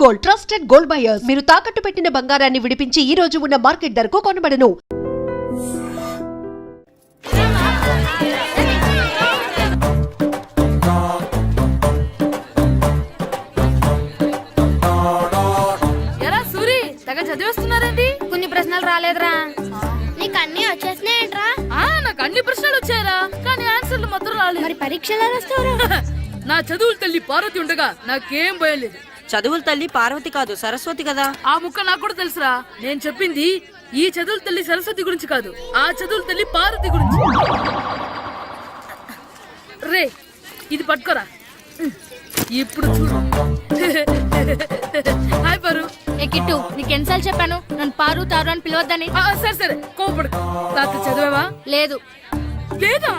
Gold, trusted gold buyers. మీరు తాకట్టు పెట్టిన బంగారాన్ని విడిపించి ఈ రోజు ఉన్న మార్కెట్ ధరకు కొనబడను. ఎరా సూరి తెగ చదివేస్తున్నారండి. కొన్ని ప్రశ్నలు రాలేదురా. నీకు అన్ని వచ్చేసినాయంట్రా? నాకు అన్ని ప్రశ్నలు వచ్చాయరా, కానీ ఆన్సర్లు మాత్రం రాలేదు. మరి పరీక్షలు రాస్తావురా? నా చదువుల తల్లి పార్వతి ఉండగా నాకేం భయం లేదు. చదువుల తల్లి పార్వతి కాదు, సరస్వతి కదా. ఆ ముక్క నాకు కూడా తెలుసురా. నేను చెప్పింది ఈ చదువుల తల్లి సరస్వతి గురించి కాదు, ఆ చదువుల తల్లి పార్వతి గురించి. రే ఇది పట్టుకోరా. ఇప్పుడు చూడు. హాయ్ పారు. ఏ కిట్టు, నీకు ఎన్నిసార్లు చెప్పాను నన్ను పారు తారు అని పిలవద్దని? సరే సరే కోపడకు. రాత్రి చదివావా? లేదు. లేదా?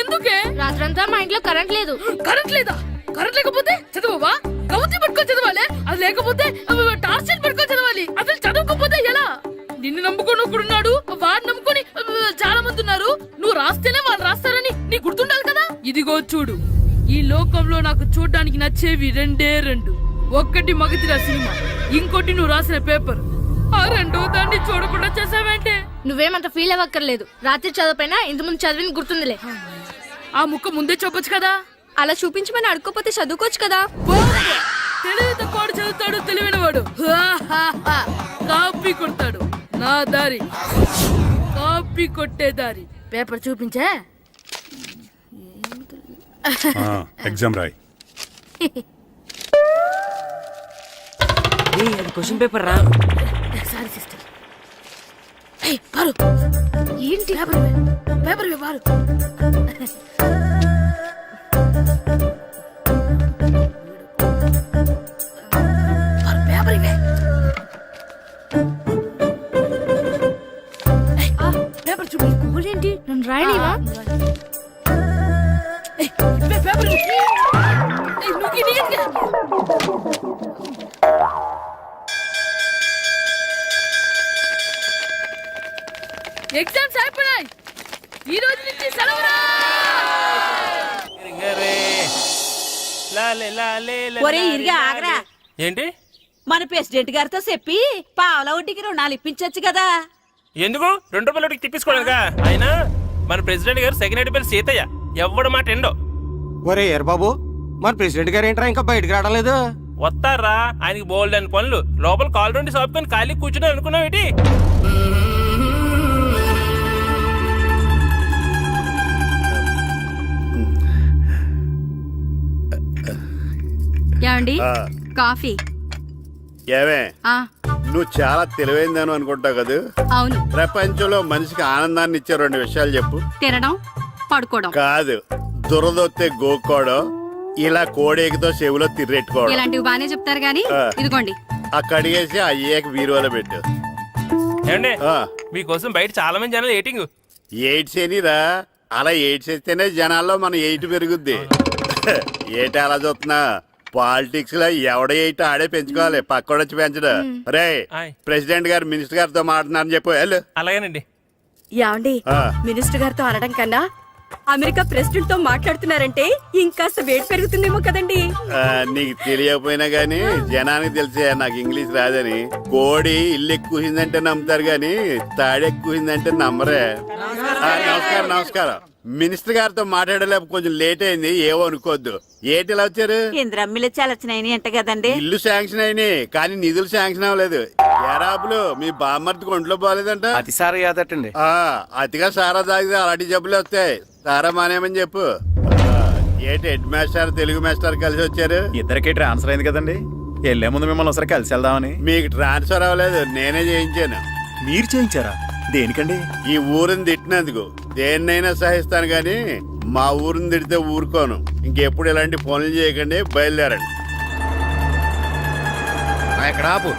ఎందుకే? రాత్రంతా మా ఇంట్లో కరెంట్ లేదు. కరెంట్ లేదా? కరెంట్ లేకపోతే చదవవా? కవిత పట్టుకొని చదవాలి. అది లేకపోతే టార్చ్ లైట్ పట్టుకొని చదవాలి. అసలు చదవకపోతే ఎలా? నిన్ను నమ్ముకొని ఒకడున్నాడు, వాడు నమ్ముకొని చాలా మంది ఉన్నారు. నువ్వు రాస్తేనే వాళ్ళు రాస్తారని నీకు గుర్తుండాలి కదా. ఇదిగో చూడు, ఈ లోకంలో నాకు చూడ్డానికి నచ్చేవి రెండే రెండు. ఒక్కటి మగతిరా సినిమా, ఇంకోటి నువ్వు రాసిన పేపర్. ఆ రెండో దాన్ని చూడకుండా చేసావేంటే? నువ్వేమంత ఫీల్ అవ్వక్కర్లేదు. రాత్రి చదవపోయినా ఇంత ముందు చదివిన గుర్తుందిలే. ఆ ముక్క ముందే చెప్పొచ్చు కదా. అలా చూపించమని అడుక్కోపోతే చదువుకోవచ్చు కదా. తెలివి తక్కువ చదువుతాడు, తెలివైన వాడు కాపీ కొడతాడు. నా దారి కాపీ కొట్టే దారి. పేపర్ చూపించే. ఎగ్జామ్ రాయ్. అది క్వశ్చన్ పేపర్ రా. Sorry sister. పారు ఏంటి పేపర్? పేపర్ పారు. పేపర్ ఇవే. పేపర్ చూపి. ఏంటి నన్ను రాయనివా? పేపర్ ఎగ్జామ్స్ అయిపోయాయి. ఈ రోజు నుంచి సెలవురా. ఒరే ఇరిగా ఆగరా. ఏంటి? మన ప్రెసిడెంట్ గారితో చెప్పి పావల వడ్డీకి రుణాలు ఇప్పించొచ్చు కదా. ఎందుకు? 2 రూపాయలు తిప్పించుకోలేదుగా. ఆయన మన ప్రెసిడెంట్ గారు సెకండ్ హెడ్ పేరు సీతయ్య. ఎవడు మాట ఎండో. ఒరే ఎర్ బాబు, మన ప్రెసిడెంట్ గారు ఏంట్రా ఇంకా బయటకు రావడం లేదు? వస్తారా, ఆయనకి బోల్డ్ అని పనులు. లోపల కాల్ రెండు సాపుకొని ఖాళీ కూర్చుని అనుకున్నావు ఏంటి? ఏమండి కాఫీ? ఏమే, నువ్వు చాలా తెలివైందని అనుకుంటావు కదా. అవును. ప్రపంచంలో మనిషికి ఆనందాన్ని ఇచ్చే 2 విషయాలు చెప్పు. తినడం, పడుకోవడం. కాదు, దురదొత్తే గోక్కోవడం, ఇలా కోడేకితో చెవులో తిర్రెట్టుకోవడం. ఇలాంటివి బానే చెప్తారు గానీ ఇదిగోండి. కడిగేసి అయ్యాక బీరువాలో పెట్టు. ఏమండి, మీకోసం బయట చాలా మంది జనాలు ఎయిటింగ్. ఎయిడ్స్ ఏనిరా, అలా ఎయిడ్స్ వేస్తేనే జనాల్లో మన ఎయిట్ పెరుగుద్ది. ఏటి అలా చూస్తున్నా? పాలిటిక్స్ లో ఎవడ ఎయిట్ ఆడే పెంచుకోవాలి, పక్కోడొచ్చి పెంచడు. రే, ప్రెసిడెంట్ గారు మినిస్టర్ గారితో మాట్లాడుతున్నారని చెప్పు. వెళ్ళు. అలాగేనండి. యాండి, మినిస్టర్ గారితో అనడం కన్నా అమెరికా ప్రెసిడెంట్ తో మాట్లాడుతున్నారంటే ఇంకాస్త వేడి పెరుగుతుందేమో కదండి. నీకు తెలియకపోయినా గానీ జనానికి తెలిసే నాకు ఇంగ్లీష్ రాదని. కోడి ఇల్లు ఎక్కువసిందంటే నమ్ముతారు గాని తాడెక్కువసిందంటే నమ్మరే. నమస్కారం. నమస్కారం. మినిస్టర్ గారితో మాట్లాడలేక కొంచెం లేట్ అయింది, ఏవో అనుకోవద్దు. ఏటి ఇలా వచ్చారు? ఇంద్రమ్మిలు చాలచ్చినాయని అంట కదండి. ఇల్లు శాంక్షన్ అయినాయి కానీ నిధులు శాంక్షన్ అవ్వలేదు. ఎరాబులు మీ బామ్మర్తికి ఒంట్లో పోలేదంట. అతిసారి యాదటండి. అతిగా సారా తాగితే అలాంటి జబ్బులు వస్తాయి. సారా మానేమని చెప్పు. ఏటి హెడ్ మాస్టర్ తెలుగు మాస్టర్ కలిసి వచ్చారు? ఇద్దరికి ట్రాన్స్ఫర్ అయింది కదండి. వెళ్లే ముందు మిమ్మల్ని ఒకసారి కలిసి వెళ్దామని. మీకు ట్రాన్స్ఫర్ అవ్వలేదు, నేనే చేయించాను. మీరు చేయించారా? దేనికండి? ఈ ఊరిని తిట్టినందుకు. దేన్నైనా సహిస్తాను గాని మా ఊరిని తిడితే ఊరుకోను. ఇంకెప్పుడు ఇలాంటి పనులు చేయకండి, బయలుదేరండి. ఎక్కడ ఆపు.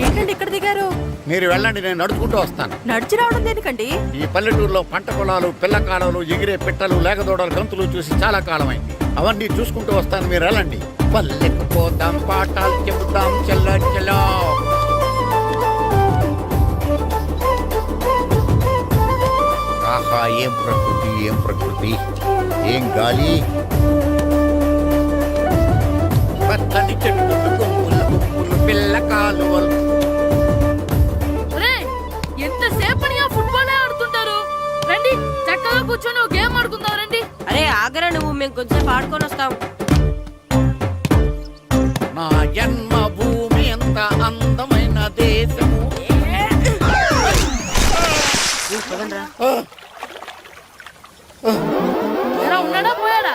ఏంటండి ఇక్కడ దిగారు? మీరు వెళ్ళండి, నేను నడుచుకుంటూ వస్తాను. నడిచి రావడం దేనికండి? ఈ పల్లెటూరులో పంట పొలాలు, పిల్ల కాలాలు, ఎగిరే పిట్టలు, లేకదోడలు, గంతులు చూసి చాలా కాలమైంది. అవన్నీ చూసుకుంటూ వస్తాను, మీరు వెళ్ళండి. పల్లెకు పోదాం, పాఠాలు చెబుతాం, చెల్ల చెల్లో. ఆహా ఏం ప్రకృతి ఏం ప్రకృతి, ఏం గాలి. పచ్చని చెట్లు కొమ్ములు కొమ్ములు పిల్ల కాలువలు. ఒరేయ్, ఎంతసేపని ఆ ఫుట్బాల్ ఆడుతుంటారు? రండి చక్కగా కూర్చొని ఒక గేమ్ ఆడుకుందాం రండి. అరే ఆగరా నువ్వు, మేము కొంచెం ఆడుకొని వస్తాం. నా జన్మభూమి ఎంత అందమైన దేశము. ఎలా ఉన్నాడా పోయాడా?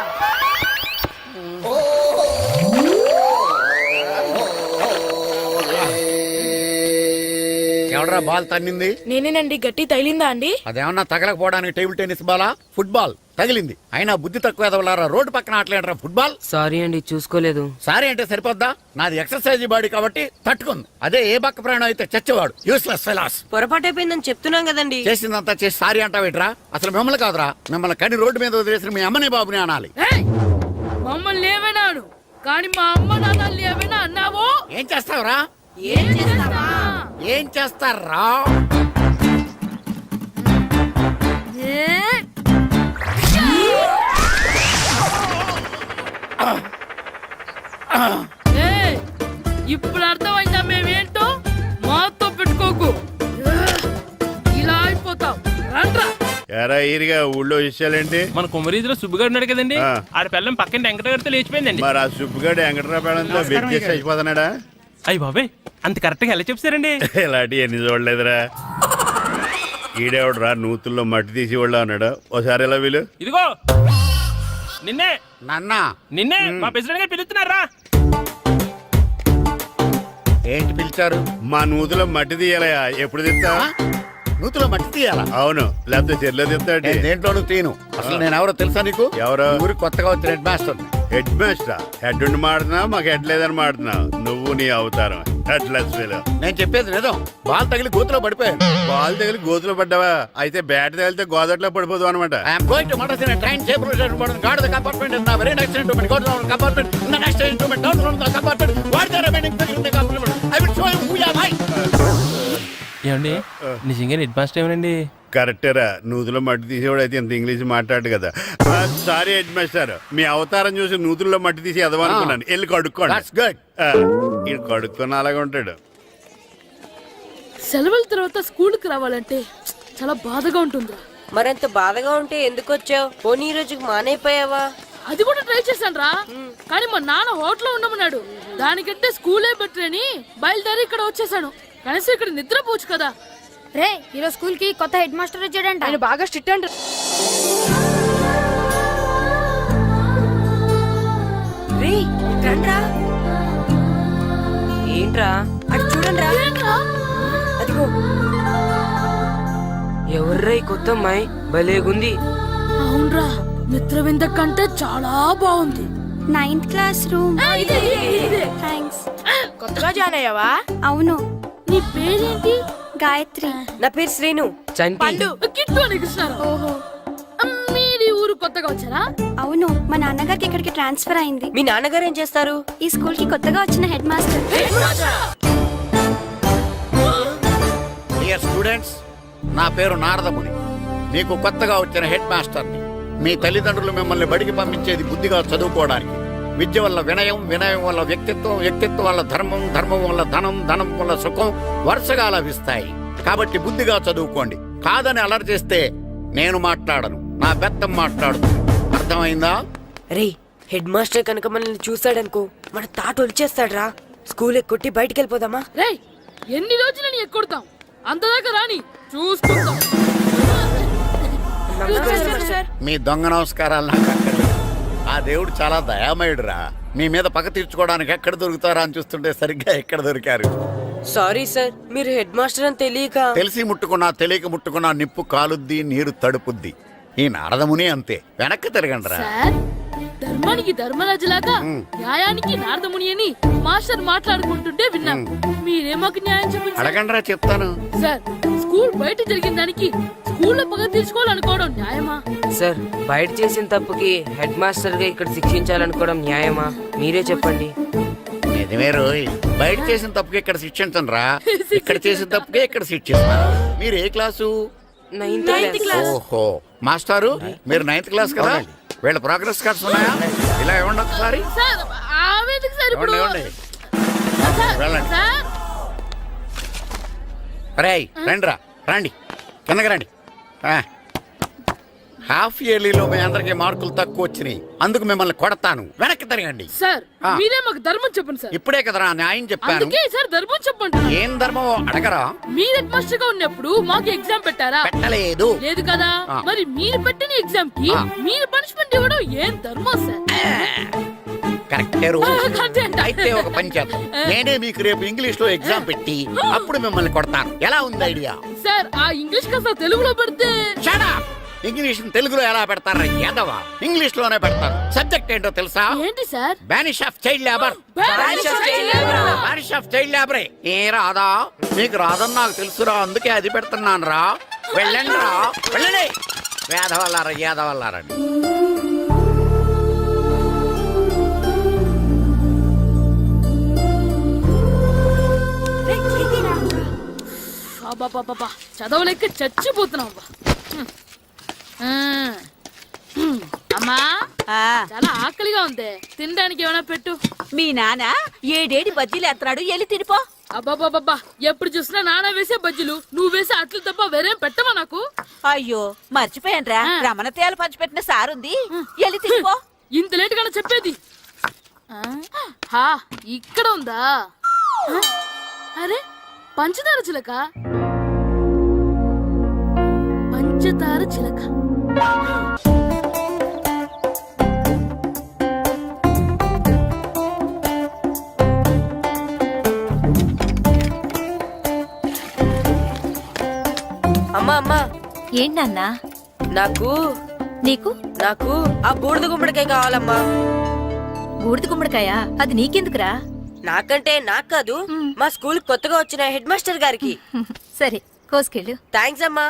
ఎవడరా బాల్ తన్నింది? నేనేనండి. గట్టి తగిలిందా అండి? అదేమన్నా తగలకపోవడానికి టేబుల్ టెన్నిస్ బాలా, ఫుట్బాల్ తగిలింది. అయినా బుద్ధి తక్కువ ఎదవలారా, రోడ్డు పక్కన ఆటలేడరా ఫుట్బాల్. సారీ అండి, చూసుకోలేదు. సారీ అంటే సరిపోద్దా? నాది ఎక్సర్సైజ్ బాడీ కాబట్టి తట్టుకుంది. అదే ఏ బక్క ప్రాణం అయితే చచ్చేవాడు. Useless fellas. పొరపాటు అయిపోయిందని చెప్తున్నాం కదండి. చేసిందంతా చేసి సారీ అంటావేట్రా? అసలు మిమ్మల్ని కాదురా, మిమ్మల్ని కని రోడ్డు మీద వదిలేసిన మీ అమ్మని బాబుని అనాలి. ఏయ్, మమ్మల్ని ఏమైనాడు కానీ మా అమ్మ నాన్నల్ని ఏమైనా అన్నావో? ఏం చేస్తావురా? ఏం చేస్తావా? ఏం చేస్తారా? ఏ? ఏయ్, ఇప్పుడు అర్థమైందా మేమేంటో? మాతో పెట్టుకోకు, ఇలా అయిపోతావు. రండ్రా. ఎరా ఈరిగా ఊళ్ళో విషయాలేంటి? మన కుమరీధిలో సుబ్బుగాడు ఉన్నాడు కదండి, ఆ. ఆడ పిల్లం పక్కన వెంకటగారితో లేచిపోయిందండి. మరి ఆ సుబ్బుగాడు వెంకటరాపేడంతో వెయిట్ చేసి అయిపోతున్నాడా? అయ్యి బాబాయ్, అంత కరెక్ట్ గా ఎలా చెప్తారండి? ఇలాంటి ఎన్ని చూడలేదురా. ఈడేవడరా నూతుల్లో మట్టి తీసి వాళ్ళు అన్నాడు. ఓసారి ఎలా వీలు ఇదిగో నిన్నే నాన్నా నిన్నే మా ప్రెసిడెంట్ గారు పిలుస్తున్నారా? ఏంటి పిలిచారు? మా నూతులో మట్టి తీయాలయా. ఎప్పుడు తీస్తా? నూతులో మట్టి తీయాలా? అవును, లేకపోతే చెర్లో తీస్తాడు. నేను దేంట్లోనూ తీను. అసలు నేను ఎవరో తెలుసా నీకు? ఎవరు? ఈ ఊరికి కొత్తగా వచ్చిన head master. Head master head ఉండి మాడుతున్నావు, మాకు హెడ్ లేదని మాడుతున్నావు. నువ్వు నీ అవతారం హెడ్లెస్ ఫీల్. నేను చెప్పేది నిజం. బాల్ తగిలి గోతులో పడిపోయాను. బాల్ తగిలి గోతులో పడ్డావా? అయితే బ్యాట్ తగిలితే గోదట్లో పడిపోదు అనమాట. ఐఎమ్ గోయింగ్ టు మడస్ in a train safe route guard the compartment in the very next instrument go down compartment in the next instrument down from the compartment what the remaining thing in the compartment I will show you who you are. ఏమండి నిజంగా head master ఏమనండి? కరెక్టేరా, నూతులో మట్టి తీసేవాడు అయితే ఇంత English మాట్లాడు కదా. Sorry head master, మీ అవతారం చూసి నూతుల్లో మట్టి తీసి ఎదవనుకున్నాను. వెళ్ళి కడుక్కోండి. That's good. ఈయన కడుక్కొని అలాగే ఉంటాడు. సెలవుల తర్వాత స్కూల్కి రావాలంటే చాలా బాధగా ఉంటుందిరా. మరంత బాధగా ఉంటే ఎందుకు వచ్చావు? పోనీ ఈ రోజుకి మానైపోయావా? అది కూడా ట్రై చేశాను రా, కానీ మా నాన్న హోటల్లో ఉండమన్నాడు. దానికంటే స్కూలే బెటర్ అని బయలుదేరి ఇక్కడ వచ్చేసాను. కనీసం ఇక్కడ నిద్రపోవచ్చు కదా. రే, ఈరోజు స్కూల్ కి కొత్త హెడ్ మాస్టర్ వచ్చాడంట. ఆయన బాగా స్ట్రిక్ట్ అంట. రే రండ్రా. ఏంట్రా అటు చూడండిరా. అదిగో ఎవర్రా ఈ కొత్త అమ్మాయి? భలేగుంది. అవునరా, మిత్రవింద కంటే చాలా బాగుంది. 9th class room. థ్యాంక్స్. కొత్తగా జాయిన్ అయ్యావా? అవును. నీ పేరేంటి? గాయత్రి. నా పేరు శ్రీను. చంటి. కిట్టు అని కృష్ణారావు. ఓహో. మీరు ఊరు కొత్తగా వచ్చారా? అవును, మా నాన్నగారికి ఇక్కడికి ట్రాన్స్ఫర్ అయింది. మీ నాన్నగారు ఏం చేస్తారు? ఈ స్కూల్ కి కొత్తగా వచ్చిన హెడ్ మాస్టర్. డియర్ స్టూడెంట్స్, నా పేరు నారదముని. మీకు కొత్తగా వచ్చిన హెడ్ మాస్టర్ని. మీ తల్లిదండ్రులు మిమ్మల్ని బడికి పంపించేది బుద్ధిగా చదువుకోవడానికి. విద్య వల్ల వినయం, వినయం వల్ల వ్యక్తిత్వం, వ్యక్తిత్వం వల్ల ధర్మం, ధర్మం వల్ల ధనం, ధనం వల్ల సుఖం వరుసగా లభిస్తాయి. కాబట్టి బుద్ధిగా చదువుకోండి. కాదని అలర్ చేస్తే నేను మాట్లాడను, నా బెత్తం మాట్లాడు. అర్థమైందా? రే, హెడ్ మాస్టర్ కనుక మనల్ని చూసాడనుకో మన తాట వచ్చేస్తాడ్రా. స్కూల్ ఎక్కొట్టి బయటికి వెళ్ళిపోదామా? రేయ్, ఎన్ని రోజులు నీ ఎక్కొడతాం? అంతదాకా రాని చూసుకుందాం. మీ దొంగ నమస్కారాలు నాకు అక్కర్లేదు. ఆ దేవుడు చాలా దయామయుడురా. మీ మీద పగ తీర్చుకోవడానికి ఎక్కడ దొరుకుతారా అని చూస్తుంటే సరిగ్గా ఎక్కడ దొరికారు. సారీ సార్, మీరు హెడ్ మాస్టర్ అని తెలియక. తెలిసి ముట్టుకున్నా తెలియక ముట్టుకున్నా నిప్పు కాలుద్ది, నీరు తడుపుద్ది. ఈ నారదముని అంతే. వెనక్కి తిరగండిరా. సార్, ధర్మానికి ధర్మరాజులాగా న్యాయానికి నారదముని అని మాస్టర్ మాట్లాడుకుంటుంటే విన్నాం. మీరే మాకు న్యాయం చెప్పండి సార్. అడగండిరా, చెప్తాను. సార్, స్కూల్ బయట జరిగిన దానికి స్కూల్లో పగ తీర్చుకోవాలనుకోవడం న్యాయమా? సార్, బయట చేసిన తప్పుకి హెడ్ మాస్టర్ గా ఇక్కడ శిక్షించాలనుకోవడం న్యాయమా? మీరే చెప్పండి. నిజమే రోయ్, బయట చేసిన తప్పుకి ఇక్కడ శిక్షించను రా. ఇక్కడ చేసిన తప్పుకే ఇక్కడ శిక్షిస్తాను. మీరు ఏ క్లాసు? నైన్త్ క్లాస్ ఓహో మాస్టారు మీరు 9th క్లాస్ కదా వీళ్ళ ప్రోగ్రెస్ కార్డ్స్ ఉన్నాయా? ఇలా ఇవ్వండి ఒకసారి. సార్ ఆవేదకి సార్ ఇప్పుడు ఇవ్వండి, ఇవ్వండి. సార్, వెళ్ళండి. సార్ రేయ్ రండిరా, రండి కిందకి రండి. హాఫ్ ఇయర్లీలో మీ అందరికి మార్కులు తక్కువ వచ్చినాయి, అందుకు మిమ్మల్ని కొడతాను. వెనక్కి తిరగండి. సార్ ఆ. మీరే మాకు ధర్మం చెప్పండి సార్. ఇప్పుడే కదరా న్యాయం చెప్పాను. అందుకే సార్ ధర్మం చెప్పండి. ఏం ధర్మం అడగరా? మీరు హెడ్ మాస్టర్ గా ఉన్నప్పుడు మాకు ఎగ్జామ్ పెట్టారా? పెట్టలేదు. లేదు కదా. ఆ. మరి మీరు పెట్టిన ఎగ్జామ్ కి ఆ. మీరు పనిష్మెంట్ ఇవ్వడం ఏం ధర్మం సార్? కరెక్టే రూల్. కరెక్టే అంట. అయితే ఒక పని చేద్దాం, నేనే మీకు రేపు ఇంగ్లీష్ లో ఎగ్జామ్ పెట్టి అప్పుడు మిమ్మల్ని కొడతాను. ఎలా ఉంది ఐడియా? సార్ ఆ ఇంగ్లీష్ కాస్త తెలుగులో పెడితే. Shut up! ఇంగ్లీష్ తెలుగులో ఎలా పెడతారా యాదవా? ఇంగ్లీష్ లోనే పెడతారు. సబ్జెక్ట్ ఏంటో తెలుసా? ఏంటి sir? Banish of child labour. Banish of child లేబరే. ఏ రాదా? మీకు రాదని నాకు తెలుసురా, అందుకే అది పెడుతున్నాను రా. వెళ్ళండి రా, వెళ్ళండి. వేదవల్లారా, యాదవల్లారండి. బాబా చదవలేక చచ్చిపోతున్నాం. అమ్మా చాలా ఆకలిగా ఉంది, తినడానికి ఏమైనా పెట్టు. మీ నాన్న ఏడేడి బజ్జీలు ఎత్తాడు, ఎల్లి తినిపో. అబ్బాబాబా ఎప్పుడు చూసినా నాన్న వేసే బజ్జీలు, నువ్వు వేసే అట్లు తప్ప వేరేం పెట్టవా నాకు? అయ్యో మర్చిపోయానురా, రమణ తేలు పంచిపెట్టిన సారుంది, ఎల్లి తినిపో. ఇంత లేట్ గా చెప్పేది. ఇక్కడ ఉందా? అరే పంచదార చిలక, పంచదార చిలక. అమ్మా అమ్మా, ఏంటన్నా? నాకు నీకు నాకు ఆ బూడిద గుమ్మడికాయ కావాలమ్మా. బూడిద గుమ్మడికాయ? అది నీకెందుకురా? నాకంటే నాకు కాదు, మా స్కూల్ కొత్తగా వచ్చిన హెడ్ మాస్టర్ గారికి. సరే కోసుకెళ్ళు. థ్యాంక్స్ అమ్మా.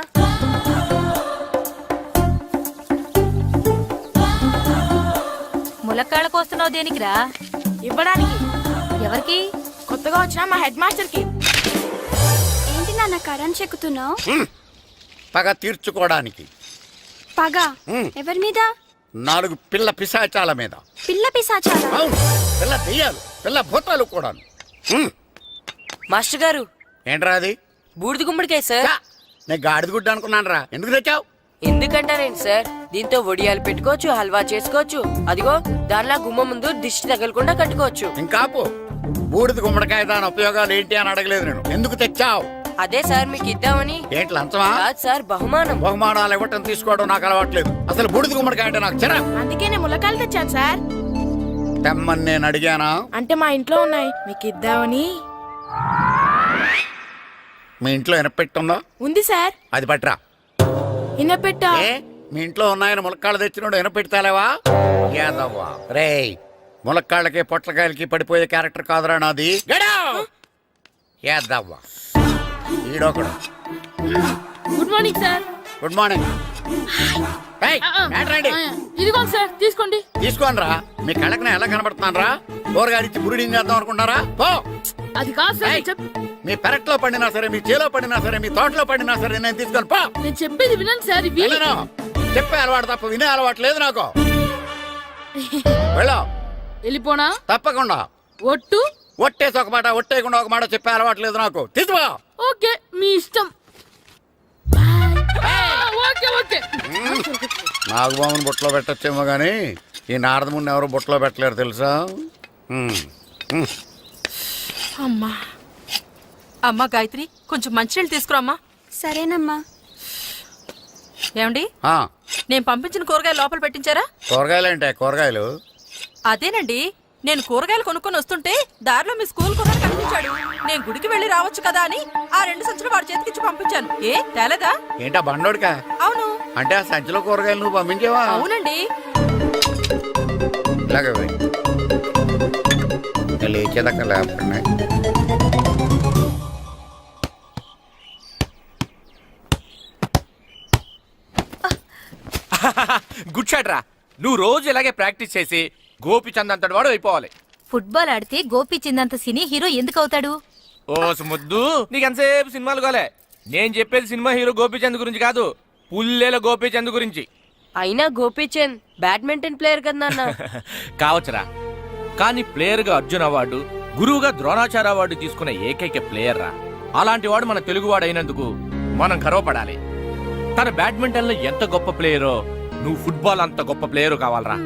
ములక్కాళ్ళ కోస్తున్నావు దేనికిరా? ఇవ్వడానికి. ఎవరికి? కొత్తగా వచ్చిన మా హెడ్ మాస్టర్ కి. ఏంటి నాన్న కరెంట్ చెక్కుతున్నావు? పగ తీర్చుకోవడానికి. పగ హ్మ్. ఎవరి మీద? 4 పిల్ల పిశాచాల మీద. పిల్ల పిశాచాలా? అవును, పిల్ల దెయ్యాలు, పిల్ల భూతాలు కూడా. మాస్టర్ గారు, ఏంట్రా అది? బూడిద గుమ్మడికాయ సార్. ఛా, నేను గాడిద గుడ్డ అనుకున్నాను రా. ఎందుకు తెచ్చావు? ఎందుకంటారేంటి సార్, దీంతో వడియాలు పెట్టుకోవచ్చు, హల్వా చేసుకోవచ్చు. అదిగో దానిలా గుమ్మ ముందు దిష్టి తగలకుండా కట్టుకోవచ్చు. ఇంకాపు, బూడిద గుమ్మడికాయ దాని ఉపయోగాలు ఏంటి అని అడగలేదు నేను. ఎందుకు తెచ్చావు? అదే సార్ మీకు ఇద్దామని. ఏంటి లంచమా? కాదు సార్, బహుమానం. బహుమానాలు ఇవ్వటం తీసుకోవడం నాకు అలవాట్లేదు. అసలు బూడిద గుమ్మడికాయ అంటే నాకు చిరా. అందుకే నేను ములక్కాయలు తెచ్చాను సార్. తెమ్మని నేను అడిగానా? అంటే మా ఇంట్లో ఉన్నాయి, మీకు ఇద్దామని. మీ ఇంట్లో ఎనపెట్టుందా? ఉంది సార్. అది పట్రా. ఇన్నపెట్టా. ఏ మీ ఇంట్లో ఉన్నాయని ములక్కాళ్ళు తెచ్చినోడు ఎనపెడతాలేవా? యాదవ్వా రేయ్, ములక్కాళ్ళకి పొట్లకాయలకి పడిపోయే క్యారెక్టర్ కాదురా నాది. యాదవ్వా ఈడొకడు. Good morning sir. Good morning. ఇదిగోండి సార్, తీసుకోండి. తీసుకోండి రా. మీ కళ్ళకి నేను ఎలా కనబడుతున్నాను రా? కూరగాయలిచ్చి బ్రూడింగ్ చేద్దాం అనుకుంటారా? పో. అది కాదు సార్, మీ పెరట్లో పండినా సరే, మీ చేలో పండినా సరే, మీ తోటలో పండినా సరే నేను తీసుకొని పో. నేను చెప్పేది వినండి సార్. ఇవి వెళ్ళను. చెప్పే అలవాటు తప్ప వినే అలవాటు లేదు నాకు. వెళ్ళా. వెళ్ళిపోనా? తప్పకుండా. ఒట్టు? ఒట్టేసి ఒక మాట, ఒట్టేయకుండా ఒక మాట చెప్పే అలవాటు లేదు నాకు. తీసుకో. ఓకే, మీ ఇష్టం. Okay okay. నాగబాబుని బుట్టలో పెట్టచ్చేమో గానీ ఈ నారదముని ఎవరు బుట్టలో పెట్టలేరు తెలుసా? అమ్మా అమ్మా గాయత్రి, కొంచెం మంచినీళ్ళు తీసుకురామ్మా. సరేనమ్మా. ఏమండి, ఆ, నేను పంపించిన కూరగాయలు లోపల పెట్టించారా? కూరగాయలు అంటే కూరగాయలు? అదేనండి, నేను కూరగాయలు కొనుక్కొని వస్తుంటే దారిలో మీ స్కూల్ కుర్రాడు కనిపించాడు. నేను గుడికి వెళ్ళి రావచ్చు కదా అని ఆ 2 సంచులు వాడి చేతికిచ్చి పంపించాను. ఏ తేలేదా? ఏంటా బండోడికా? అవును. అంటే ఆ సంచిలో కూరగాయలు నువ్వు పంపించావా? అవునండి. ఇలాగే లేచేదాకా లేకపోయినా గుడ్ షాట్ రా. నువ్వు రోజు ఇలాగే ప్రాక్టీస్ చేసి గోపిచంద్ అంతటి వాడు అయిపోవాలి. ఫుట్బాల్ ఆడితే గోపి చిందంత సినీ హీరో ఎందుకు అవుతాడు? ఓ ముద్దు, నీకెంతసేపు సినిమాలు కాలే. నేను చెప్పేది సినిమా హీరో గోపీచంద్ గురించి కాదు, పుల్లేల గోపీచంద్ గురించి. అయినా గోపీచంద్ బ్యాడ్మింటన్ ప్లేయర్ కదా నాన్న. కావచ్చురా, కానీ ప్లేయర్గా అర్జున్ అవార్డు, గురువుగా ద్రోణాచార్య అవార్డు తీసుకున్న ఏకైక ప్లేయర్ రా. అలాంటి వాడు మన తెలుగువాడు అయినందుకు మనం గర్వపడాలి. తన బ్యాడ్మింటన్ లో ఎంత గొప్ప ప్లేయరో, నువ్వు ఫుట్బాల్ అంత గొప్ప ప్లేయరు కావాలరా.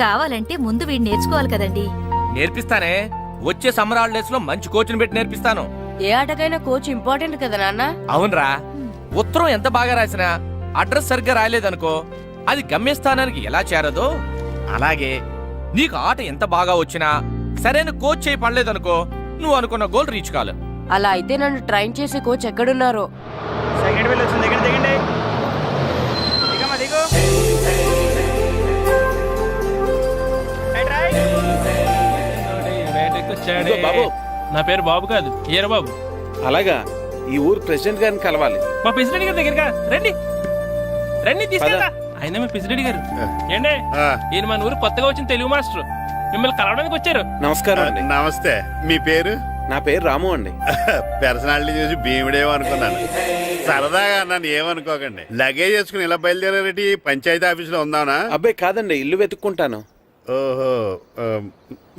కావాలంటే ముందు వీడు నేర్చుకోవాలి కదండి. నేర్పిస్తానే, వచ్చే సమ్మర్ హాలిడేస్ లో మంచి కోచ్ని పెట్టి నేర్పిస్తాను. ఏ ఆటకైనా కోచ్ ఇంపార్టెంట్ కదా నాన్న. అవునరా, ఉత్తరం ఎంత బాగా రాసినా అడ్రస్ సరిగ్గా రాయలేదనుకో, అది గమ్యస్థానానికి ఎలా చేరదో అలాగే నీకు ఆట ఎంత బాగా వచ్చినా సరైన కోచ్ చేయి పడలేదనుకో, నువ్వు అనుకున్న గోల్ రీచ్ కాదు. అలా అయితే నన్ను ట్రైన్ చేసే కోచ్ ఎక్కడున్నారో. సెకండ్ బిల్ వచ్చింది, దిగండి దిగండి. దిగమ్మా, దిగు. ఇదిగో బాబు, నా పేరు బాబు కాదు, ఈర బాబు. అలాగా, ఈ ఊరు ప్రెసిడెంట్ గారిని కలవాలి. మా ప్రెసిడెంట్ గారి దగ్గరగా రండి రండి, తీసుకెళ్తా. ఆయన మీ ప్రెసిడెంట్ గారు ఏండే, ఈయన మన ఊరు కొత్తగా వచ్చిన తెలుగు మాస్టర్, మిమ్మల్ని కలవడానికి వచ్చారు. నమస్కారం అండి. నమస్తే. మీ పేరు? నా పేరు రాము అండి. పర్సనాలిటీ చూసి భీముడేమో అనుకున్నాను. సరదాగా అన్నాను, ఏమనుకోకండి. లగేజ్ చేసుకుని ఇలా బయలుదేరేటి? పంచాయతీ ఆఫీసులో ఉందానా? అబ్బాయి కాదండి, ఇల్లు వెతుక్కుంటాను. ఓహో,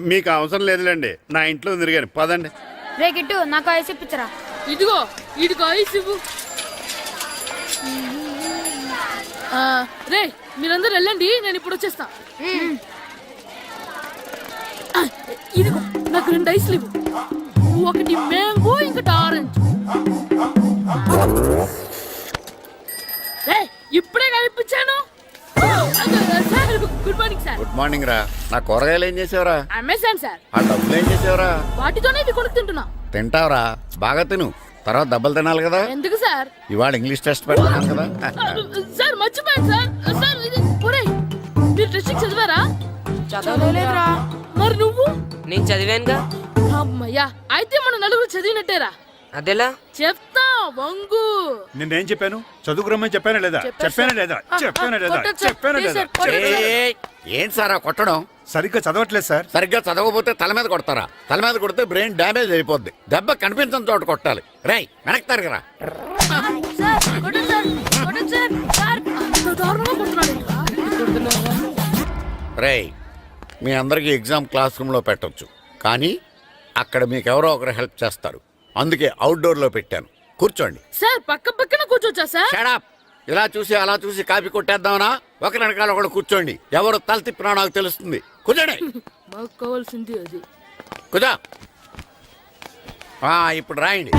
మీకు అవసరం లేదులేండి, నా ఇంట్లో ఉంది కానీ పదండి. రే గిట్టు నాకు ఐస్ ఇప్పించరా. ఇదిగో ఇదిగో ఐస్ ఇవ్వు. రే మీరందరూ వెళ్ళండి, నేను ఇప్పుడు వచ్చేస్తా. ఇదిగో నాకు 2 ఐస్లు ఇవ్వు. ఒకటి మ్యాంగో, ఇంకటి ఆరెంజ్. రే ఇప్పుడే కనిపించాను. Good morning sir. Good morning రా. నా కూరగాయలు ఏం చేసావురా? Amazon sir. ఆ డబ్బులు ఏం చేసావురా? వాటితోనే ఇవి కొనుక్కు తింటున్నా. తింటావురా, బాగా తిను, తర్వాత దెబ్బలు తినాలి కదా. ఎందుకు సార్? ఇవాళ ఇంగ్లీష్ టెస్ట్ పెడతాను కదా. సార్ మర్చిపోయాను సార్. సార్ ఇది ఒరేయ్, మీరు టెస్టింగ్ చదివారా? చదవలేదురా. మరి నువ్వు? నేను చదివానుగా. అమ్మయ్యా, అయితే మనం నలుగురు చదివినట్టేరా. అదెలా? చెప్తా వంగు. నిన్నేం చెప్పాను? చదువుకురమ్మని చెప్పానా లేదా? చెప్పానా లేదా? చెప్పానా లేదా? కొట్టొచ్చు సార్. చెప్పానా ప్లీజ్ లేదా? సార్, కొట్టొచ్చు సార్. ఏయ్, ఏంటి సారా కొట్టడం? సరిగ్గా చదవట్లేదు సార్. సరిగ్గా చదవకపోతే తల మీద కొడతారా? తల మీద కొడితే బ్రెయిన్ డ్యామేజ్ అయిపోద్ది. దెబ్బ కనిపించని చోట కొట్టాలి. రేయ్ వెనక్కి తరగరా. సార్, కొట్టొచ్చు సార్. కొట్టొచ్చు సార్. సార్, అంత దారుణంగా కొడుతున్నాడు ఏంట్రా? రేయ్, మీ అందరికీ ఎగ్జామ్ క్లాస్ రూమ్లో పెట్టొచ్చు, కానీ అక్కడ మీకు ఎవరో ఒకరు హెల్ప్ చేస్తారు. అందుకే అవుట్డోర్లో పెట్టాను. కూర్చోండి. సార్ పక్క పక్కన కూర్చోచ్చా సార్? Shut up. ఇలా చూసి అలా చూసి కాపీ కొట్టేద్దామనా? ఒకరి వెనకాల ఒకడు కూర్చోండి. ఎవరు తల తిప్పినా నాకు తెలుస్తుంది. కూర్చోండి. మాకు కావాల్సింది అది. కూర్చో. ఇప్పుడు రాయండి.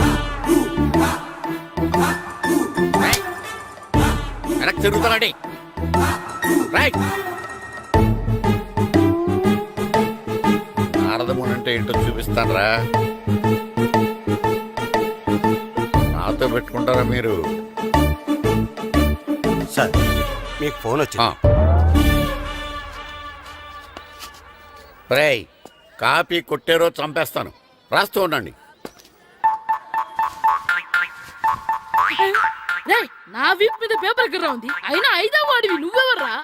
వెనక్కి తిరుగుతారండి. రైట్. నారదముని అంటే ఏంటో చూపిస్తానరా. నాతో పెట్టుకుంటారా మీరు? సార్, మీకు ఫోన్ వచ్చింది. రేయ్, కాపీ కొట్టారో చంపేస్తాను. రాస్తూ ఉండండి. రే నా వీప్ మీద పేపర్ ఎక్కడ ఉంది? అయినా 5వ వాడివి నువ్వెవర్రా?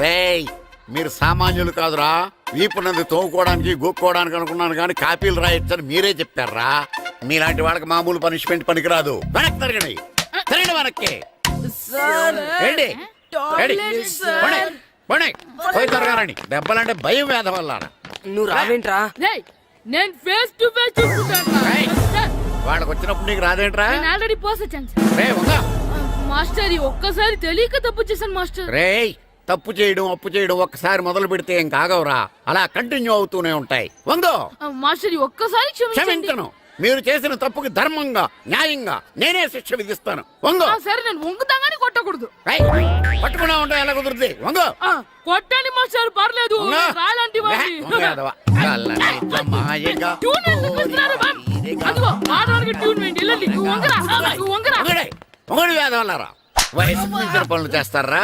రేయ్, మీరు సామాన్యులు కాదురా. వీపున్నది తోముకోవడానికి గోక్కోవడానికి అనుకున్నాను, కానీ కాపీలు రాయొచ్చని మీరే చెప్పారా. మీలాంటి వాళ్ళకి మామూలు పనిష్మెంట్ పనికిరాదు. వెనక్కి తిరగండి. తిరగండి వెనక్కి. ఏంటి? పోయి తిరగారండి. దెబ్బలంటే భయం వేద వల్ల. నువ్వు రావేంట్రా? రే నేను ఫేస్ టు ఫేస్ చూసుకుంటాను. వాళ్ళకి వచ్చినప్పుడు నీకు రాదేంట్రా? నేను ఆల్రెడీ పోస్ వచ్చాను సార్. రే వంగ. మాస్టర్ ఒక్కసారి తెలియక తప్పు చేశాను మాస్టర్. రేయ్, తప్పు చేయడం అప్పు చేయడం ఒక్కసారి మొదలు పెడితే ఏం కాగవరా. అలా కంటిన్యూ అవుతూనే ఉంటాయి. వందో. మాస్టర్ ఒక్కసారి క్షమించను. మీరు చేసిన తప్పుకి ధర్మంగా న్యాయంగా నేనే శిక్ష విధిస్తాను. వంగో. సరే నేను వంగుతాగానే కొట్టకూడదు. పట్టుకున్నా ఉంటా ఎలా కుదురుతుంది. వంగో. కొట్టండి మాస్టర్, పర్లేదు. రాలాంటి మొగడి వేద వల్లరా. వయసు మించిన పనులు చేస్తారా?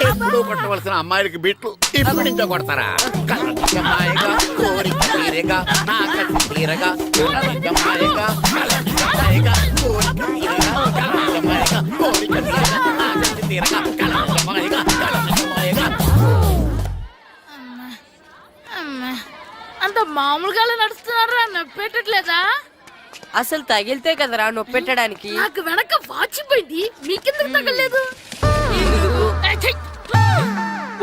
ఎప్పుడు కొట్టవలసిన అమ్మాయిలకి బిట్లు ఇప్పటి నుంచో కొడతారా? కలజమాయగా కోరిక తీరగా నా కసి తీరగా కలజమాయగా కలజమాయగా కోరిక తీరగా కలజమాయగా కోరిక తీరగా నా కసి తీరగా కలజమాయగా కలజమాయగా. అంత మామూలుగా నడుస్తున్నారా? నొప్పెట్టట్లేదా? అసలు తగిలితే కదరా నొప్పి పెట్టడానికి. నాకు వెనక వాచిపోయింది, మీకెందుకు తగలేదు?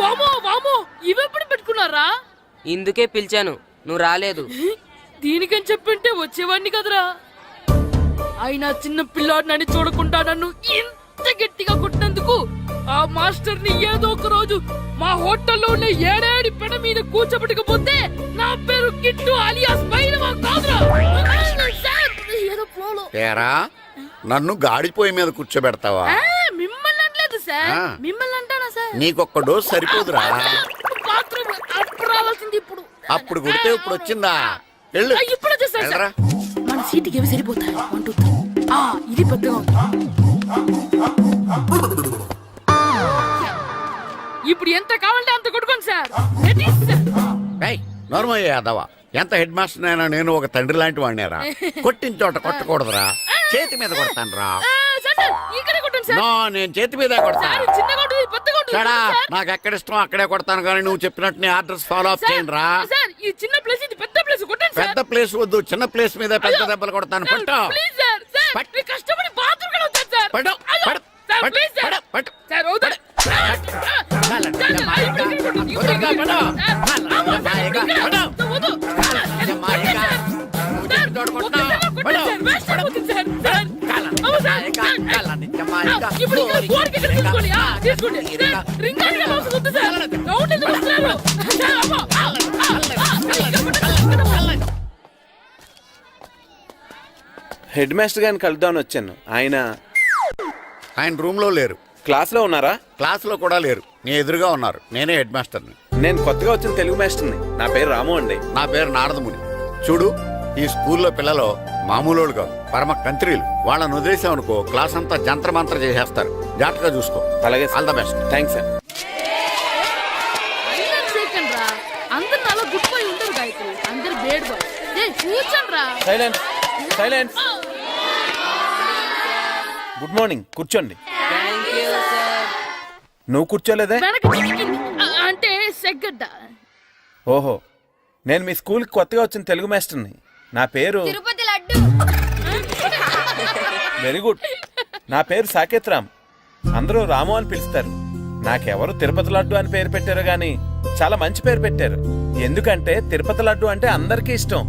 వామో వామో, ఇవెప్పుడు పెట్టుకున్నారా? ఇందుకే పిలిచాను, నువ్వు రాలేదు. దీనికని చెప్పింటే వచ్చేవాడిని కదరా. అయినా చిన్న పిల్లాడినని చూడకుండా నన్ను ఇంత గట్టిగా కొట్టినందుకు ఆ మాస్టర్ ని ఏదో ఒక రోజు మా హోటల్లో ఉన్న ఏడేడి పెడ మీద కూర్చోబెట్టకపోతే నా పేరు కిట్టు అలియాస్ బైరవా కాదురా. సార్, ఏదో ఫ్లోలో. తేరా నన్ను గాడిపోయి మీద కూర్చోబెడతావా? మిమ్మల్ని అనలేదు సార్, ఆ. మిమ్మల్ని అంటానా సార్? నీకొక్క డోస్ సరిపోదురా? బాత్రూమ్ అప్పుడు రావాల్సింది ఇప్పుడు. అప్పుడు కొడితే ఇప్పుడు వచ్చిందా? వెళ్ళు. ఇప్పుడు వచ్చేసారు సార్. వెళ్ళరా. మన సీటుకి ఏమి సరిపోతాయి? 1 2 3. ఇది పెద్దగా ఉంది. ఇప్పుడు ఎంత కావాలంటే అంత కొట్టుకోండి సార్. Ready sir. ఏయ్, నోర్మయ్య యాదవ, ఎంత హెడ్ మాస్టర్ అయినా నేను ఒక తండ్రి లాంటి వాడినేరా. కొట్టిన చోట కొట్టకూడదురా, చేతి మీద కొడతాను రా. సార్, సార్, ఇక్కడే కొట్టండి సార్. నో, నేను చేతి మీదే కొడతా. సార్, చిన్నగా ఉంటుంది, పెద్దగా ఉంటుంది. చెడా, సార్. నాకు ఎక్కడ ఇష్టం అక్కడే కొడతాను, కానీ నువ్వు చెప్పినట్టు నీ ఆర్డర్స్ ఫాలో అప్ సార్, చేయండి రా. సార్, ఈ చిన్న ప్లేస్, ఇది పెద్ద ప్లేస్, కొట్టండి సార్. పెద్ద ప్లేస్ వద్దు, చిన్న ప్లేస్ మీద పెద్ద దెబ్బలు కొడతాను. సార్, పట్టు ప్లీజ్ సార్. సార్, పట్టు. మీరు కష్టపడి బాత్రూమ్ కూడా వచ్చారు సార్. పట్టు, అయ్యో, పట్టు, సార్, పట్టు, ప్లీజ్ సార్. పట్టు, పట్టు. సార్, వద్దు. సార్, సార్, వదలగా, పట్టు. వద్దు. హెడ్ మాస్టర్ గారిని కలుద్దామని వచ్చాను. ఆయన రూమ్ లో లేరు, క్లాస్లో ఉన్నారా? క్లాస్ లో కూడా లేరు, నీ ఎదురుగా ఉన్నారు. నేనే హెడ్ మాస్టర్ని. నేను కొత్తగా వచ్చిన తెలుగు మాస్టర్ని. నా పేరు రాము అండి. నా పేరు నారదముని. చూడు, ఈ స్కూల్లో పిల్లలు మామూలు కాదు, పరమ కంత్రీలు. వాళ్ళని వదిలేసామనుకో క్లాస్ అంతా జంత్ర మంత్ర చేసేస్తారు. జాగ్రత్తగా చూసుకో. అలాగే all the best. Thanks sir. అందరు అలా గుడ్ బాయ్ ఉండరు గాయత్రి, అందరు బేడ్ బాయ్. కూర్చోండి రా. Silence, silence. గుడ్ మార్నింగ్, కూర్చోండి. నువ్వు కూర్చోలేదే? వెనక చిక్కింది. అంటే సెగ్గడ్డ. ఓహో, నేను మీ స్కూల్కి కొత్తగా వచ్చిన తెలుగు మాస్టర్ని. నా పేరు తిరుపతి లడ్డు. Very good. నా పేరు సాకేత్ రామ్. అందరూ రాము అని పిలుస్తారు. నాకెవరు తిరుపతి లడ్డు అని పేరు పెట్టారు గాని చాలా మంచి పేరు పెట్టారు. ఎందుకంటే తిరుపతి లడ్డు అంటే అందరికీ ఇష్టం.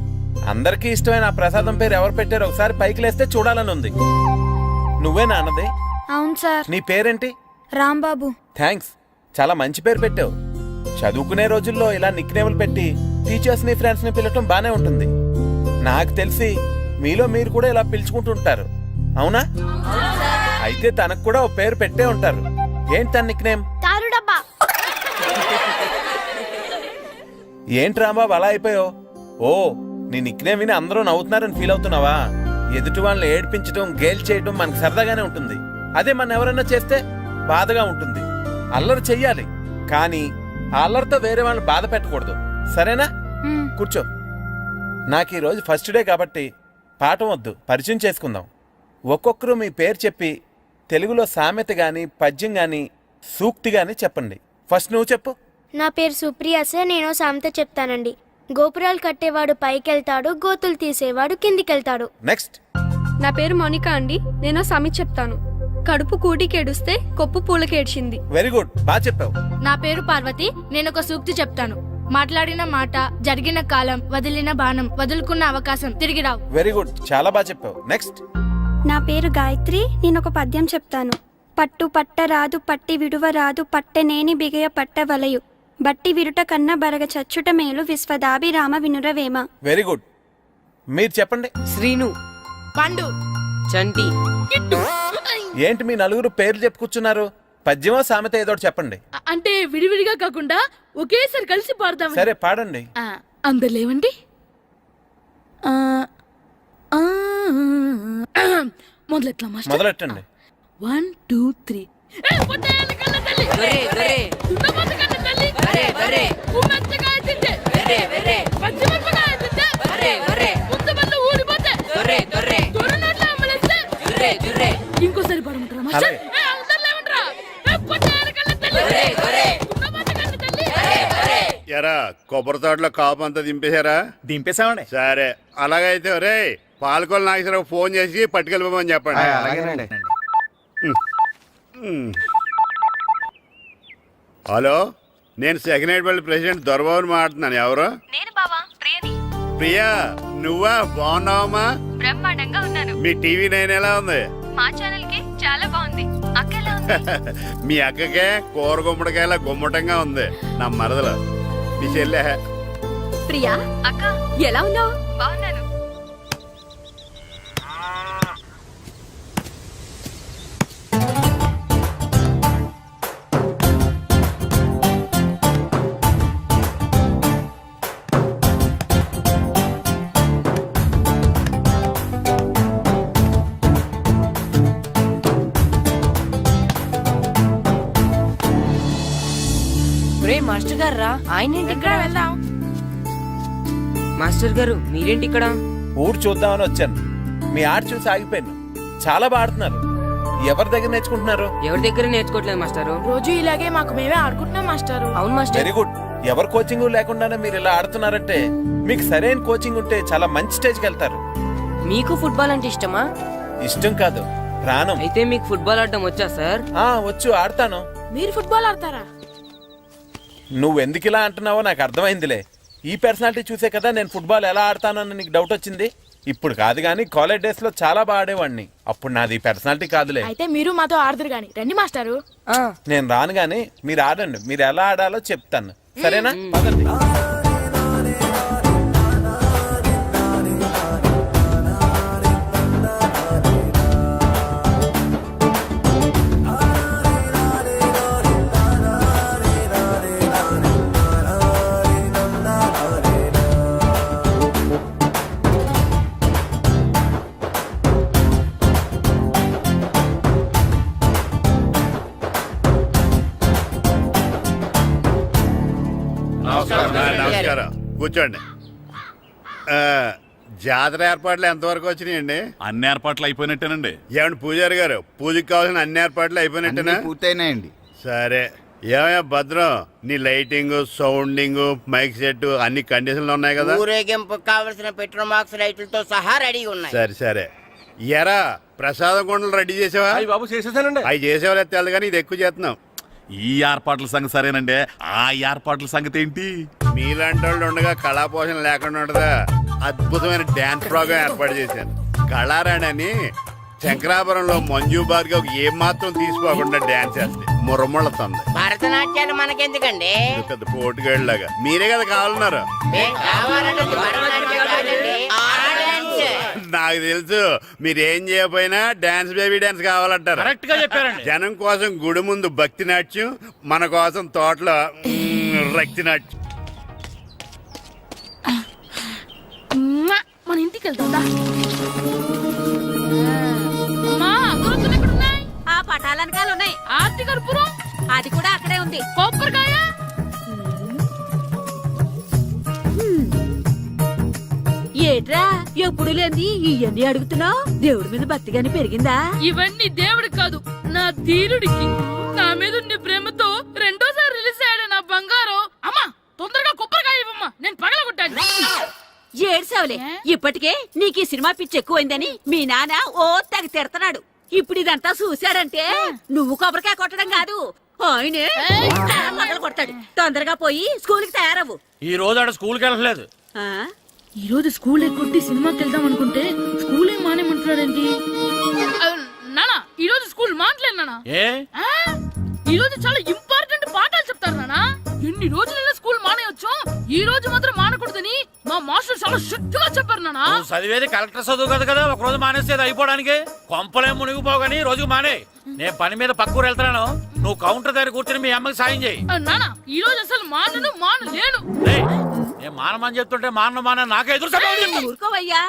అందరికీ ఇష్టమైన ఆ ప్రసాదం పేరు ఎవరు పెట్టారో ఒకసారి పైకి లేస్తే చూడాలని ఉంది. నువ్వే నాన్నది? అవును సార్. నీ పేరేంటి? రాంబాబు. థ్యాంక్స్, చాలా మంచి పేరు పెట్టావు. చదువుకునే రోజుల్లో ఇలా నిక్నేములు పెట్టి టీచర్స్ ని ఫ్రెండ్స్ ని పిలవటం బానే ఉంటుంది. నాకు తెలిసి మీలో మీరు కూడా ఇలా పిలుచుకుంటుంటారు, అవునా? అయితే తనకు కూడా ఓ పేరు పెట్టే ఉంటారు. ఏంటి తన నిక్నేమ్? తారు డబ్బా. ఏంటి రాంబాబు అలా అయిపోయావు? ఓ, నీ నిక్నేమ్ విని అందరూ నవ్వుతున్నారని ఫీల్ అవుతున్నావా? ఎదుటి వాళ్ళని ఏడ్పించడం, గేల్ చేయడం మనకు సరదాగానే ఉంటుంది. అదే మన ఎవరైనా చేస్తే బాధగా ఉంటుంది. అల్లరి చెయ్యాలి, కానీ ఆ అల్లరితో వేరే వాళ్ళని బాధ పెట్టకూడదు, సరేనా? కూర్చో. నాకు ఈరోజు ఫస్ట్ డే కాబట్టి పాఠం వద్దు, పరిచయం చేసుకుందాం. ఒక్కొక్కరు మీ పేరు చెప్పి తెలుగులో సామెత గాని, పద్యం గాని, సూక్తి గాని చెప్పండి. ఫస్ట్ నువ్వు చెప్పు. నా పేరు సుప్రియ సార్. నేను సామెత చెప్తానండి. గోపురాలు కట్టేవాడు పైకెళ్తాడు, గోతులు తీసేవాడు కిందికెళ్తాడు. నెక్స్ట్. నా పేరు మోనికా అండి. నేను సామెత చెప్తాను. కడుపు కూటికేడుస్తే కొప్పు పూలకేడ్చింది. వెరీ గుడ్, బాగా చెప్పావు. నా పేరు పార్వతి. నేను ఒక సూక్తి చెప్తాను. మాట్లాడిన మాట, జరిగిన కాలం, వదిలిన బాణం, వదులుకున్న అవకాశం తిరిగి రావు. వెరీ గుడ్, చాలా బాగా చెప్పావు. నెక్స్ట్. నా పేరు గాయత్రి. నేను ఒక పద్యం చెప్తాను. పట్టు పట్ట రాదు, పట్టి విడువ రాదు, పట్టెనేని బిగయ పట్ట వలయు, బట్టి విరుట కన్న బరగ చచ్చుట మేలు, విశ్వదాభిరామ వినురవేమ. Very good. మీరు చెప్పండి. శ్రీను, పండు, చంటి, కిట్టు. ఏంటి మీ నలుగురు పేర్లు చెప్పుకూర్చున్నారు? పద్యమో సామెత ఏదో చెప్పండి. అంటే విడివిడిగా కాకుండా ఒకేసారి కలిసి పాడదాం. సరే, పాడండి. అందరు లేవండి. మొదలెట్లా మాస్టర్? మొదలెట్టండి. 1 2 3. ఇంకోసారి పాడమంటారా మాస్టర్? ఎరా కొబ్బరి తోటలో కాపు అంతా దింపేశారా? దింపేశామండి. సరే, అలాగైతే ఒరే పాలకొల నాగేశ్వరరావు ఫోన్ చేసి పట్టుకెళ్ళిపోమని చెప్పండి. హలో, నేను సెకండ్ హెడ్ పల్లి ప్రెసిడెంట్ దొరబాబుని మాట్లాడుతున్నాను. ఎవరు? నేను బావా ప్రియని. ప్రియా, నువ్వా? బాగున్నావమ్మా? బ్రహ్మాండంగా ఉన్నాను. మీ టీవీ నైన్ ఎలా ఉంది? మా ఛానల్ కి చాలా బాగుంది. అక్క ఎలా ఉంది? మీ అక్కకే కూర గుమ్మడికాయలా గుమ్మటంగా ఉంది. నా మరదలు మీ చెల్లె. ప్రియా అక్క ఎలా ఉన్నావు? బాగున్నాను. మాస్టర్ గారు రా, ఆయన ఇక్కడ వెళ్దాం. మాస్టర్ గారు మీరేంటి ఇక్కడ? ఊరు చూద్దామని వచ్చాను. మీ ఆట చూసి ఆగిపోయాను. చాలా బాగా ఆడుతున్నారు. ఎవరి దగ్గర నేర్చుకుంటున్నారు? ఎవరి దగ్గర నేర్చుకోవట్లేదు మాస్టారు. రోజు ఇలాగే మాకు మేమే ఆడుకుంటున్నాం మాస్టారు. అవును మాస్టర్. Very good. ఎవరి కోచింగ్ లేకుండానే మీరు ఇలా ఆడుతున్నారంటే మీకు సరైన కోచింగ్ ఉంటే చాలా మంచి స్టేజ్కి వెళ్తారు. మీకు ఫుట్బాల్ అంటే ఇష్టమా? ఇష్టం కాదు, ప్రాణం. అయితే మీకు ఫుట్బాల్ ఆడటం వచ్చా సార్? వచ్చు, ఆడతాను. మీరు ఫుట్బాల్ ఆడతారా? నువ్వెందుకు ఇలా అంటున్నావో నాకు అర్థమైందిలే. ఈ పర్సనాలిటీ చూసే కదా నేను ఫుట్బాల్ ఎలా ఆడతానని నీకు డౌట్ వచ్చింది. ఇప్పుడు కాదు కానీ కాలేజ్ డేస్ లో చాలా బాగా ఆడేవాడిని. అప్పుడు నాది పర్సనాలిటీ కాదులే. అయితే మీరు మాతో ఆడదురు గాని రండి మాస్టారు. నేను రాను గాని మీరు ఆడండి. మీరు ఎలా ఆడాలో చెప్తాను, సరేనా? పదండి. నమస్కారం, కూర్చోండి. జాతర ఏర్పాట్లు ఎంతవరకు వచ్చినాయండి? అన్ని ఏర్పాట్లు అయిపోయినట్టేనండి. ఏమండి పూజారి గారు, పూజకి కావాల్సిన అన్ని ఏర్పాట్లు అయిపోయినట్టేనా? పూర్తయినాయండి. సరే. ఏమయ్యా భద్రం, నీ లైటింగ్, సౌండింగ్, మైక్ సెట్ అన్ని కండిషన్లు ఉన్నాయి కదా? ఊరేగింపు కావలసిన పెట్రోల్ మార్క్స్ లైట్లతో సహా రెడీ ఉన్నాయి. సరే సరే. ఎరా ప్రసాదం కొండలు రెడీ చేసావా? బాబు చేసేసానండి. అవి చేసేవాళ్ళు తెలదు కానీ ఇది ఎక్కువ చేస్తున్నాం. ఈ ఏర్పాట్ల సంగతి సరేనండి, ఆ ఏర్పాట్ల సంగతి ఏంటి? మీలాంటి వాళ్ళు ఉండగా కళాపోషణ లేకుండా ఉండదా? అద్భుతమైన డ్యాన్స్ ప్రోగ్రామ్ ఏర్పాటు చేశాను. కళారాణి అని శంకరాపురంలో మంజు భార్గవ్ ఏం మాత్రం తీసుకోకుండా డ్యాన్స్ చేస్తే మురముళ్ళతుంది. భరతనాట్యాలు మనకెందుకండి? పెద్ద పోటుగాళ్ళలాగా మీరే కదా కావాలన్నారు. నాకు తెలుసు మీరేం చేయకపోయినా డాన్స్ బేబీ డాన్స్ కావాలంటారు. కరెక్ట్ గా చెప్పారండి. జనం కోసం గుడి ముందు భక్తి నాట్యం, మన కోసం తోటలో రక్తి నాట్యం. మన ఇంటికి వెళ్తుందా? అమ్మా, అగరొత్తులు ఎక్కడున్నాయి? ఆ పటాలనకాలు ఉన్నాయి. ఆర్తి కర్పూరం అది కూడా అక్కడే ఉంది. కొబ్బరికాయ ఏట్రా ఎప్పుడు లేని ఇవన్నీ అడుగుతున్నావు? దేవుడి మీద భక్తి గాని పెరిగిందా? ఇవన్నీ దేవుడికి కాదు, నా ధీరుడికి. నా మీద ఉండే ప్రేమతో రెండోసారి రిలీజ్ అయ్యాడు నా బంగారం. అమ్మా, తొందరగా కొబ్బరికాయ ఇవ్వమ్మా, నేను పగలగొట్టాను. ఏడ్సావులే. ఇప్పటికే నీకు ఈ సినిమా పిచ్చి ఎక్కువైందని మీ నాన్న ఓ తెగ తిడతాడు. ఇప్పుడు ఇదంతా చూశాడంటే నువ్వు కొబ్బరికాయ కొట్టడం కాదు, ఆయనే మొదలు కొడతాడు. తొందరగా పోయి స్కూల్ కి తయారవు. ఈ రోజు ఆడ స్కూల్కి వెళ్ళలేదు. ఈ రోజు స్కూల్ ఎక్కొట్టి సినిమాకి వెళ్దాం అనుకుంటే స్కూల్ ఏం మానేమంటున్నాడండి? నానా, ఈ రోజు స్కూల్ మానట్లేదు నానా. ఈ రోజు చాలా ఇంపార్టెంట్ పాఠాలు చెప్తారు నానా. ఎన్ని రోజులైనా స్కూల్ మానేయొచ్చు, ఈ రోజు మాత్రం మానకూడదని మా మాస్టర్ చాలా స్ట్రిక్ట్ గా చెప్పారు నానా. చదివేది కలెక్టర్ చదువు కదా కదా, ఒక రోజు మానేసేది అయిపోవడానికి. కొంపలే మునిగిపోగాని రోజు మానే. నేను పని మీద పక్కూరు వెళ్తున్నాను, నువ్వు కౌంటర్ దగ్గర కూర్చొని మీ అమ్మకి సాయం చేయి. నానా, ఈ రోజు అసలు మానలేను. నేను మానమని చెప్తుంటే మాన నాకే ఎదురు. ఊరుకోవయ్యా,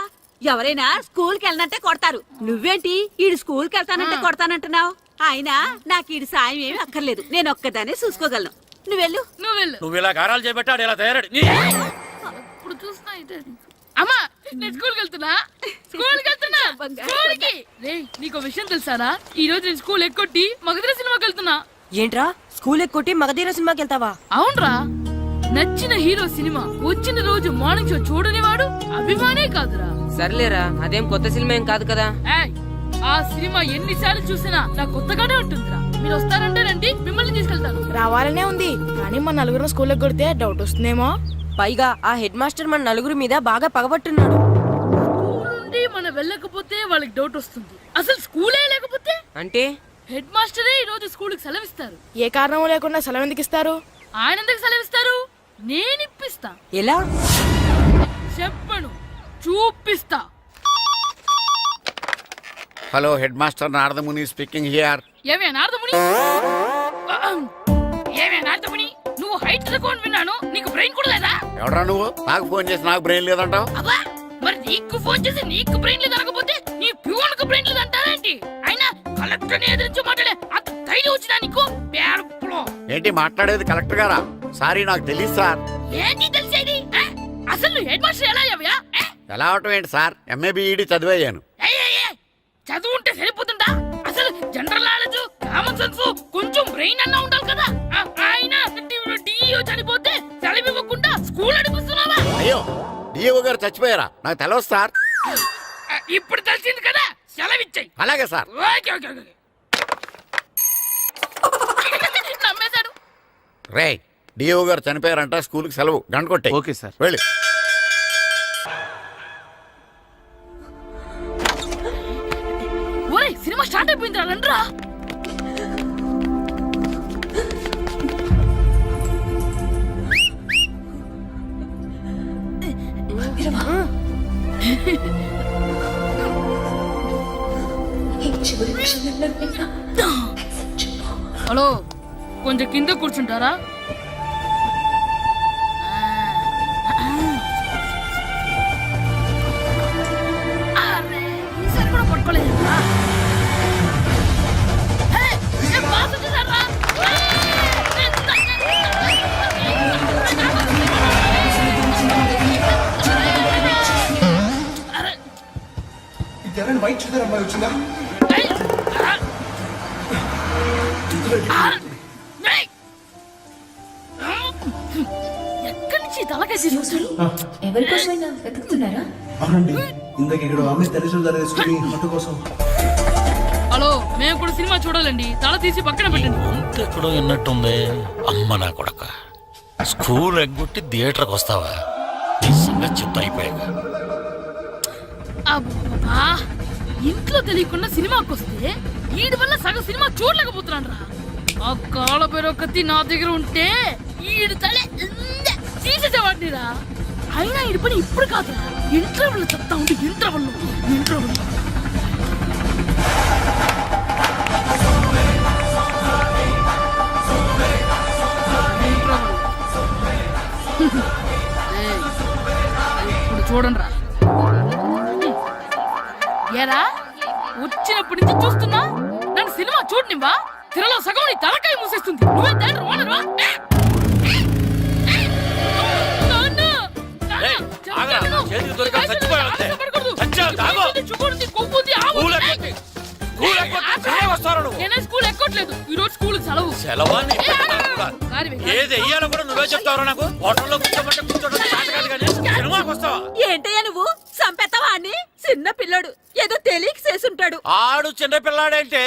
ఎవరైనా స్కూల్ కి వెళ్ళనంటే కొడతారు. నువ్వేంటి ఈడు స్కూల్ కి వెళ్తానంటే కొడతానంటున్నావు? అయినా నాకు ఈడు సాయం ఏమి అక్కర్లేదు, నేను ఒక్కదానే చూసుకోగలను. నువ్వెళ్ళు. నువ్వు ఇలా గారాలు చేపెట్టాడు ఇలా తయారాడు. ఇప్పుడు చూస్తున్నా ఇదే. అమ్మా, నేను స్కూల్కి వెళ్తున్నా. స్కూల్కి రేయ్, నీకు విషయం తెలుసారా? ఈ రోజు నేను స్కూల్ ఎక్కొట్టి మగధీర సినిమాకి వెళ్తున్నా. ఏంట్రా, స్కూల్ ఎక్కొట్టి మగధీర సినిమాకి వెళ్తావా? అవునరా, నచ్చిన హీరో సినిమా వచ్చిన రోజు మార్నింగ్ షో చూడని వాడు అభిమానే కాదురా. సర్లేరా అదేం కొత్త సినిమా ఏం కాదు కదా. ఏయ్, ఆ సినిమా ఎన్నిసార్లు చూసినా నాకు కొత్తగానే ఉంటుందిరా. మీరు వస్తారంటే రండి, మిమ్మల్ని తీసుకెళ్తాను. రావాలనే ఉంది కానీ మన నలుగురు స్కూల్కి కొడితే డౌట్ వస్తుందేమో. పైగా ఆ హెడ్ మాస్టర్ మన నలుగురి మీద బాగా పగబట్టున్నాడు. స్కూల్ నుండి మనం వెళ్ళకపోతే వాళ్ళకి డౌట్ వస్తుంది. అసలు స్కూలే లేకపోతే అంటే హెడ్ మాస్టరే ఈ రోజు స్కూల్కి సెలవిస్తారు. ఏ కారణం లేకుండా సెలవు ఎందుకు ఇస్తారు? ఆయన ఎందుకు సెలవిస్తారు? నేను ఇప్పిస్తా. ఎలా చెప్పను, చూపిస్తా. Hello head master Naradamuni speaking here. ఏమే నారదముని, ఏమే నారదముని, నువ్వు హైట్ తక్కువ విన్నాను. నీకు బ్రెయిన్ కూడా లేదా? ఎవడ్రా నువ్వు? నాకు ఫోన్ చేసి నాకు బ్రెయిన్ లేదంటావు? అబ్బా, మరి నీకు ఫోన్ చేసి నీకు బ్రెయిన్ లేదు అనకపోతే నీ ప్యూన్కు బ్రెయిన్ లేదు అంటారేంటి? అయినా కలెక్టర్ ని ఎదిరించి మాట్లాడే అంత ధైర్యం వచ్చినా నీకు? పేర్పులో ఏంటి మాట్లాడేది? కలెక్టర్ గారా? సారీ, నాకు తెలియదు సార్. ఏంటి తెలిసేది? అసలు నువ్వు హెడ్ మాస్టర్ ఎలా అయ్యావయ్యా? ఎలా అవటం ఏంటి సార్? ఎంఏబిఈడి చదివయ్యాను. చదువు ఉంటే సరిపోతుందా? అసలు జనరల్ నాలెడ్జ్, కామన్ సెన్స్, కొంచెం బ్రెయిన్ అన్నా ఉండాలి కదా. ఆయన డిఇఓ చనిపోతే సెలవివ్వకుండా స్కూల్ నడిపిస్తున్నావా? అయ్యో, డిఓ గారు చచ్చిపోయారా? నాకు తెలవదు సార్. ఇప్పుడు తెలిసింది కదా, సెలవిచ్చాయి. అలాగే సార్. Okay okay okay. నమ్మేశాడు. రే, డిఓ గారు చనిపోయారంట, స్కూల్కి సెలవు. గంట కొట్టే. Okay sir. వెళ్ళి. ఓయ్, సినిమా స్టార్ట్ అయిపోయిందిరా, రండ్రా. హలో, కొంచెం కింద కూర్చుంటారా? అరే, ఈసారి కూడా పట్టుకోలేదు. వైట్ చూద్దరు అమ్మాయి వచ్చిందా? ఎక్కడి నుంచి తలకేసి చూస్తాడు? ఎవరికోసమైనా వెతుకుతున్నారా? అవునండి, ఇందాక ఇక్కడ అమ్మాయి తల్లిదండ్రులు తీసుకుని మట్టు కోసం. హలో, మేము కూడా సినిమా చూడాలండి. తల తీసి పక్కన పెట్టండి. ఎక్కడో విన్నట్టుంది. అమ్మ నా కొడక, స్కూల్ ఎగ్గొట్టి థియేటర్కి వస్తావా? చెప్తా అయిపోయాక. అబ్బా, ఇంట్లో తెలియకుండా సినిమాకి వస్తే వీడి వల్ల సగం సినిమా చూడలేకపోతున్నాను రా. ఆ కాళ్ళ పేరు ఒకటి నా దగ్గర ఉంటే ఈడు తలే తీసేసేవాడిని రా. అయినా ఈడి పని ఇప్పుడు కాదురా, ఇంటర్వెల్ చెప్తా ఉంటే ఇంటర్వెల్ ఇప్పుడు చూడండి రా. ఏరా, వచ్చినప్పటి నుంచి చూస్తున్నా, నన్ను సినిమా చూడనివ్వా? తిరలో సగం నీ తలకాయ మూసేస్తుంది. నువ్వే తండ్రి ఓనరువా? స్కూల్ ఎక్కట్లేదు. ఈ రోజు స్కూల్ సెలవు. ఏది వెయ్యాలో కూడా నువ్వే చెప్తావు నాకు. హోటల్లో కూర్చోమంటే కూర్చోబెట్టే ఏంటయ్యా నువ్వు? సంపెత్తవా అని? చిన్న పిల్లడు ఏదో తెలియక చేసుంటాడు. ఆడు చిన్న పిల్లాడంటే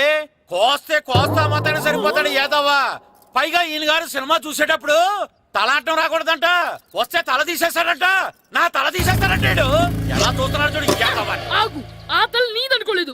కోస్తే కోస్తా మాత్రమే సరిపోతాడు ఏదవ్వా. పైగా ఈయన గారు సినిమా చూసేటప్పుడు తలాటం రాకూడదంట. వస్తే తల తీసేస్తాడంట. నా తల తీసేస్తాడంటాడు. ఎలా చూస్తున్నాడు చూడు. ఆగు, ఆ తల నీదనుకోలేదు,